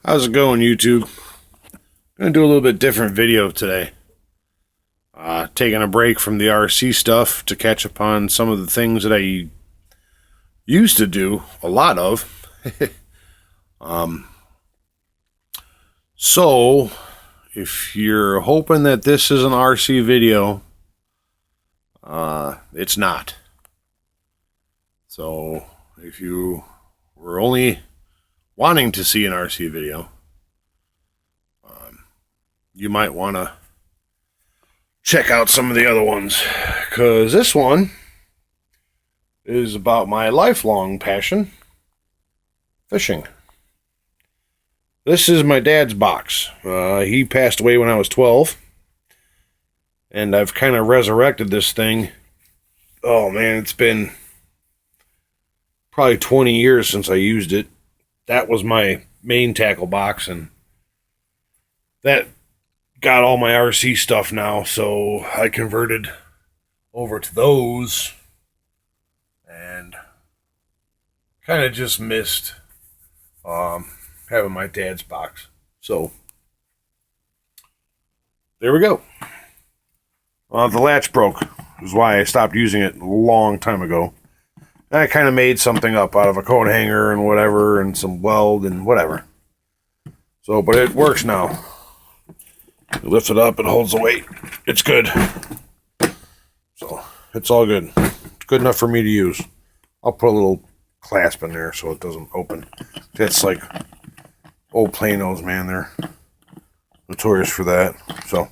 How's it going, YouTube? Gonna do a little bit different video today. Taking a break from the RC stuff to catch up on some of the things that I used to do a lot of. So, if you're hoping that this is an RC video, it's not. So, if you were only wanting to see an RC video, you might want to check out some of the other ones, because this one is about my lifelong passion, fishing. This is my dad's box. He passed away when I was 12, and I've kind of resurrected this thing. Oh man, it's been probably 20 years since I used it. That was my main tackle box, and that got all my RC stuff now, so I converted over to those and kind of just missed having my dad's box. So there we go. The latch broke, is why I stopped using it a long time ago. I kind of made something up out of a coat hanger and whatever, and some weld and whatever. So, but it works now. You lift it up, it holds the weight. It's good. So, it's all good. It's good enough for me to use. I'll put a little clasp in there so it doesn't open. That's like old Planos, man. They're notorious for that. So,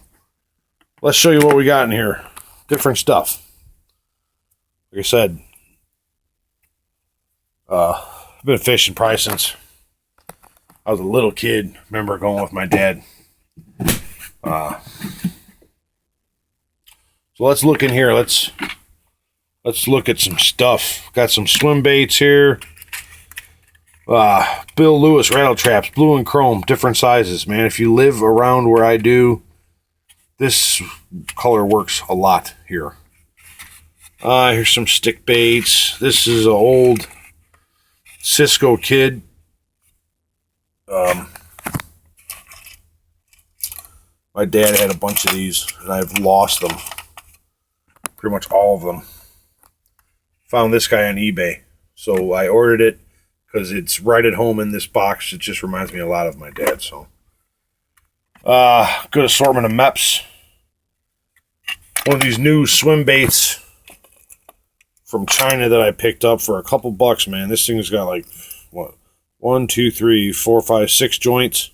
let's show you what we got in here. Different stuff. Like I said, I've been fishing probably since I was a little kid. Remember going with my dad. So let's look in here. Let's look at some stuff. Got some swim baits here. Bill Lewis rattle traps, blue and chrome, different sizes, man. If you live around where I do, this color works a lot here. Here's some stick baits. This is an old Cisco Kid. My dad had a bunch of these, and I've lost them. Pretty much all of them. Found this guy on eBay. So I ordered it because it's right at home in this box. It just reminds me a lot of my dad. So, good assortment of MEPS. One of these new swim baits from China that I picked up for a couple bucks, man. This thing's got like, what? 1, 2, 3, 4, 5, 6 joints.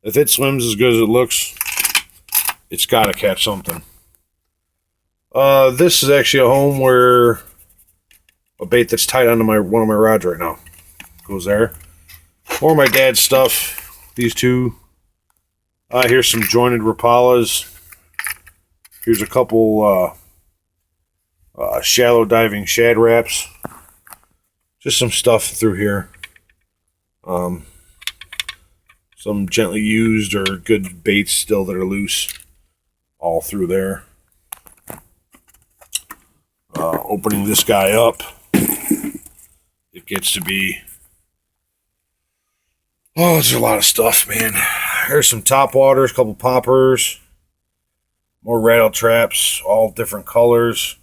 If it swims as good as it looks, it's got to catch something. This is actually a home where a bait that's tied onto one of my rods right now goes there. More of my dad's stuff. These two. Here's some jointed Rapalas. Here's a couple shallow diving shad wraps. Just some stuff through here. Some gently used or good baits still that are loose, all through there. Opening this guy up, it gets to be, oh, there's a lot of stuff, man. Here's some top waters, couple poppers, more rattle traps, all different colors.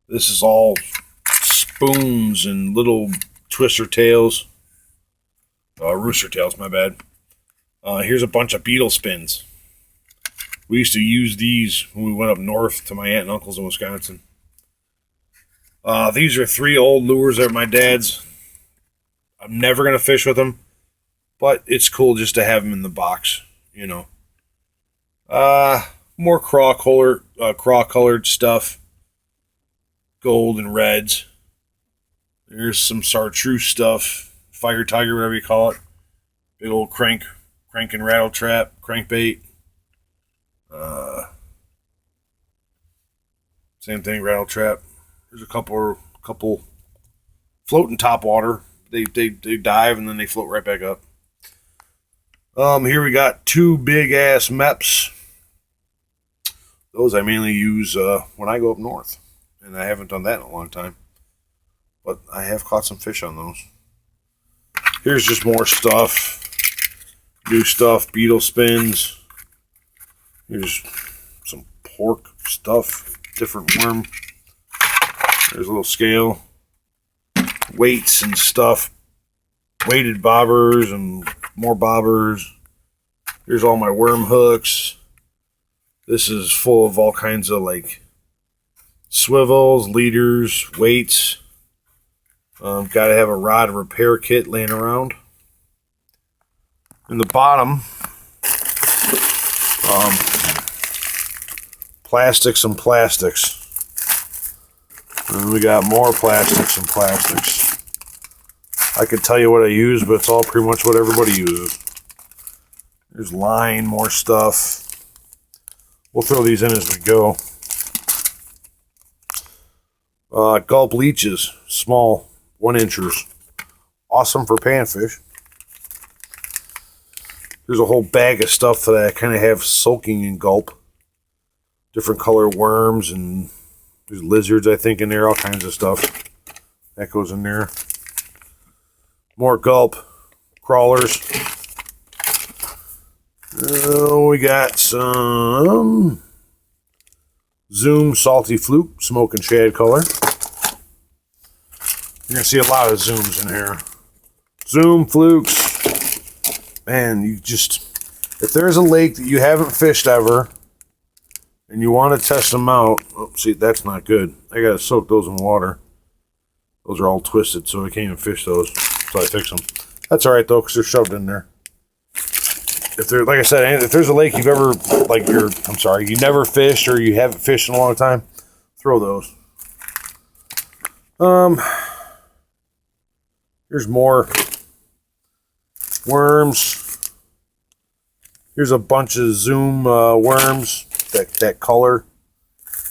This is all spoons and little twister tails. Rooster tails, my bad. Here's a bunch of beetle spins. We used to use these when we went up north to my aunt and uncle's in Wisconsin. These are 3 old lures that are my dad's. I'm never going to fish with them, but it's cool just to have them in the box, you know. More craw-colored stuff. Gold and reds. There's some chartreuse stuff. Fire tiger, whatever you call it. Big old crank and rattle trap, crankbait. Same thing, rattle trap. There's a couple floating top water. They dive and then they float right back up. Here we got 2 big ass MEPS. Those I mainly use when I go up north, and I haven't done that in a long time. But I have caught some fish on those. Here's just more stuff. New stuff, beetle spins. Here's some pork stuff, different worm. There's a little scale. Weights and stuff. Weighted bobbers and more bobbers. Here's all my worm hooks. This is full of all kinds of like swivels, leaders, weights. Got to have a rod repair kit laying around. In the bottom, plastics and plastics. And we got more plastics and plastics. I could tell you what I use, but it's all pretty much what everybody uses. There's line, more stuff. We'll throw these in as we go. Gulp leeches, small, 1-inchers. Awesome for panfish. There's a whole bag of stuff that I kind of have soaking in gulp. Different color worms, and there's lizards, I think, in there, all kinds of stuff. That goes in there. More gulp crawlers. We got some Zoom Salty Fluke, smoke and shad color. You're going to see a lot of Zooms in here. Zoom Flukes. Man, if there's a lake that you haven't fished ever, and you want to test them out, oh, see, that's not good. I got to soak those in water. Those are all twisted, so I can't even fish those. So I fix them. That's all right, though, because they're shoved in there. If they're, like I said, if there's a lake you've ever, you never fished or you haven't fished in a long time, throw those. Here's more worms. Here's a bunch of Zoom worms. That color.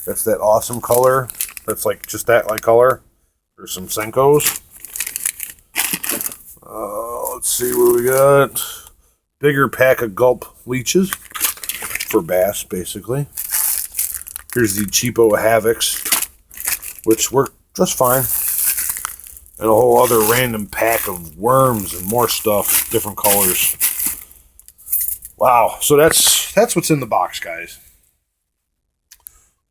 That's that awesome color. That's like just that like color. There's some Senkos. Let's see what we got. Bigger pack of gulp leeches for bass, basically. Here's the cheapo Havocs, which work just fine. And a whole other random pack of worms and more stuff, different colors. Wow, so that's what's in the box, guys.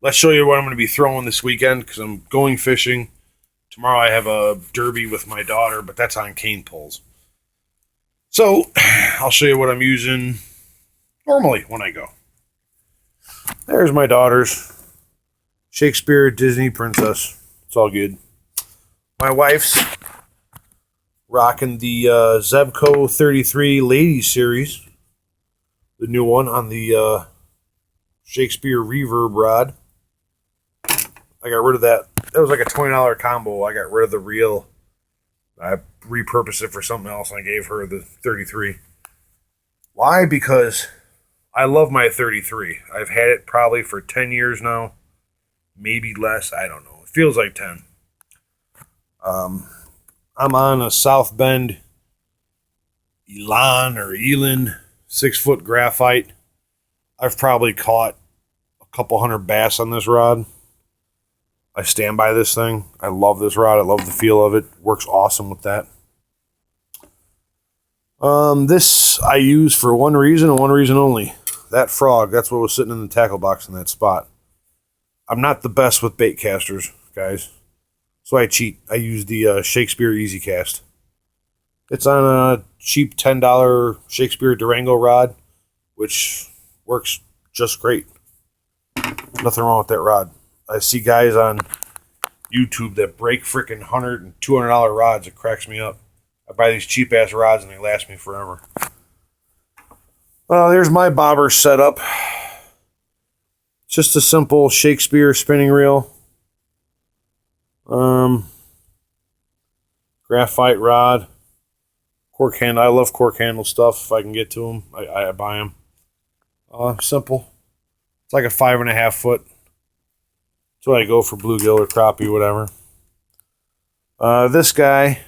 Let's show you what I'm going to be throwing this weekend, because I'm going fishing. Tomorrow I have a derby with my daughter, but that's on cane poles. So, I'll show you what I'm using normally when I go. There's my daughter's Shakespeare Disney Princess. It's all good. My wife's rocking the Zebco 33 Ladies Series. The new one on the Shakespeare Reverb rod. I got rid of that. That was like a $20 combo. I got rid of the reel. I repurposed it for something else, and I gave her the 33. Why? Because I love my 33. I've had it probably for 10 years now. Maybe less. I don't know. It feels like 10. I'm on a South Bend Elan 6-foot graphite. I've probably caught a couple hundred bass on this rod. I stand by this thing. I love this rod. I love the feel of it. Works awesome with that. This I use for one reason and one reason only. That frog, that's what was sitting in the tackle box in that spot. I'm not the best with bait casters, guys. So I cheat. I use the Shakespeare Easy Cast. It's on a cheap $10 Shakespeare Durango rod, which works just great. Nothing wrong with that rod. I see guys on YouTube that break freaking $100 and $200 rods. It cracks me up. I buy these cheap ass rods and they last me forever. There's my bobber setup. Just a simple Shakespeare spinning reel. Graphite rod. Cork handle. I love cork handle stuff. If I can get to them, I buy them. Simple. It's like a 5.5 foot. That's what I go for bluegill or crappie, whatever. This guy,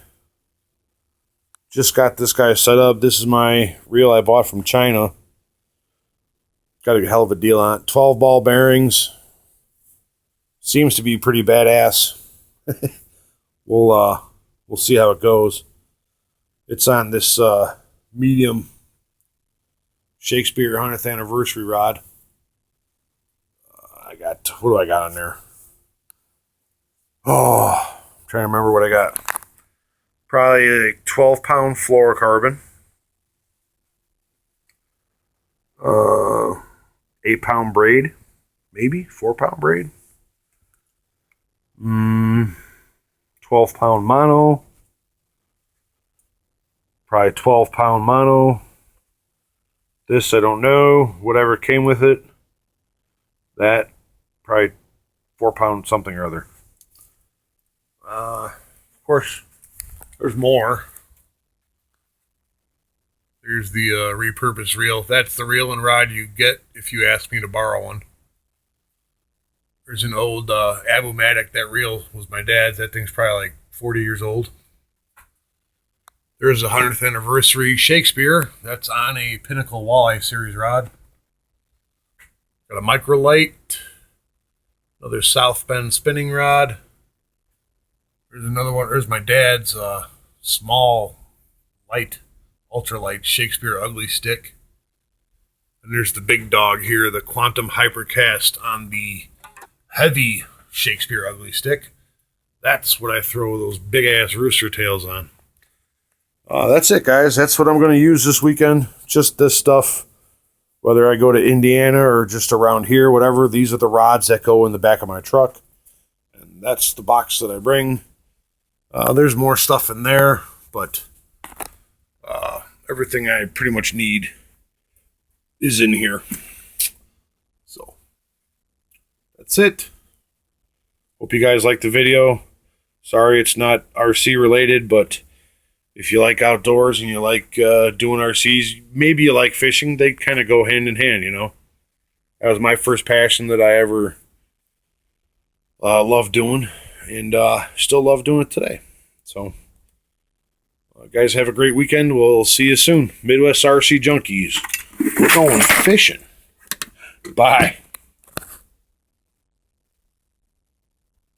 just got this guy set up. This is my reel I bought from China. Got a hell of a deal on it. 12 ball bearings. Seems to be pretty badass. We'll see how it goes. It's on this medium Shakespeare 100th anniversary rod. What do I got on there? Oh, I'm trying to remember what I got. Probably a 12-pound fluorocarbon. 8-pound braid. Maybe 4-pound braid. 12-pound mono. Probably 12-pound mono. This I don't know. Whatever came with it. That probably 4-pound something or other. Of course, there's more. There's the repurposed reel. That's the reel and rod you get if you ask me to borrow one. There's an old Abu-Matic. That reel was my dad's. That thing's probably like 40 years old. There's a 100th anniversary Shakespeare. That's on a Pinnacle Walleye Series rod. Got a microlight. Another South Bend spinning rod. There's another one. There's my dad's small, light, ultralight Shakespeare ugly stick. And there's the big dog here, the Quantum Hypercast on the heavy Shakespeare ugly stick. That's what I throw those big ass rooster tails on. That's it, guys. That's what I'm going to use this weekend. Just this stuff. Whether I go to Indiana or just around here, whatever. These are the rods that go in the back of my truck. And that's the box that I bring. There's more stuff in there, but everything I pretty much need is in here. So, that's it. Hope you guys liked the video. Sorry it's not RC related, but if you like outdoors and you like doing RCs, maybe you like fishing, they kind of go hand in hand, you know. That was my first passion that I ever loved doing, and still love doing it today. So, guys, have a great weekend. We'll see you soon. Midwest RC Junkies. We're going fishing. Bye.